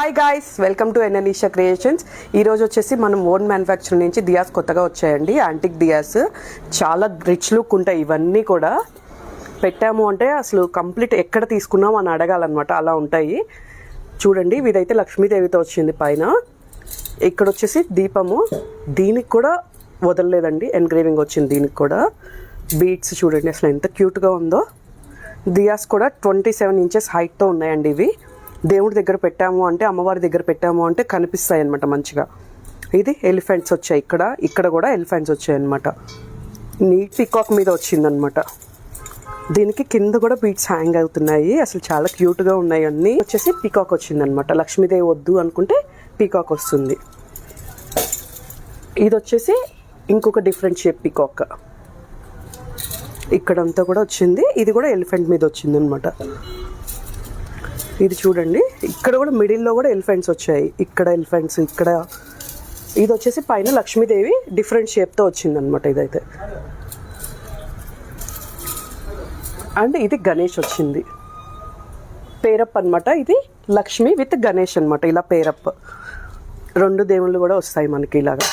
Hi guys, welcome to Enanisha creations. ఈరోజు వచ్చేసి మనం ఓన్ మ్యానుఫ్యాక్చరింగ్ నుంచి దియాస్ కొత్తగా వచ్చాయండి. యాంటిక్ దియాస్ చాలా రిచ్ లుక్ ఉంటాయి. ఇవన్నీ కూడా పెట్టాము అంటే అసలు కంప్లీట్ ఎక్కడ తీసుకున్నాం అని అడగాలన్నమాట, అలా ఉంటాయి. చూడండి, ఇదైతే లక్ష్మీదేవితో వచ్చింది. పైన ఇక్కడ వచ్చేసి దీపము, దీనికి కూడా వదలలేదండి, ఎన్గ్రేవింగ్ వచ్చింది. దీనికి కూడా బీడ్స్ చూడండి అసలు ఎంత క్యూట్గా ఉందో. దియాస్ కూడా 27 ఇంచెస్ హైట్తో ఉన్నాయండి. ఇవి దేవుడి దగ్గర పెట్టాము అంటే, అమ్మవారి దగ్గర పెట్టాము అంటే కనిపిస్తాయి అనమాట మంచిగా. ఇది ఎలిఫెంట్స్ వచ్చాయి, ఇక్కడ కూడా ఎలిఫెంట్స్ వచ్చాయి అనమాట. నీట్ పీకాక్ మీద వచ్చిందనమాట. దీనికి కింద కూడా బీడ్స్ హ్యాంగ్ అవుతున్నాయి. అసలు చాలా క్యూట్గా ఉన్నాయి. అన్నీ వచ్చేసి పీకాక్ వచ్చిందనమాట. లక్ష్మీదేవి వద్దు అనుకుంటే పీకాక్ వస్తుంది. ఇది వచ్చేసి ఇంకొక డిఫరెంట్ షేప్ పీకాక్. ఇక్కడంతా కూడా వచ్చింది. ఇది కూడా ఎలిఫెంట్ మీద వచ్చింది అనమాట. ఇది చూడండి, ఇక్కడ కూడా మిడిల్లో కూడా ఎలిఫెంట్స్ వచ్చాయి. ఇక్కడ ఎలిఫెంట్స్, ఇక్కడ ఇది వచ్చేసి పైన లక్ష్మీదేవి డిఫరెంట్ షేప్తో వచ్చిందనమాట. ఇదైతే అండ్ ఇది గణేష్ వచ్చింది, పేరప్ అనమాట. ఇది లక్ష్మి విత్ గణేష్ అనమాట. ఇలా పేరప్ 2 దేవుళ్ళు కూడా వస్తాయి మనకి ఇలాగా.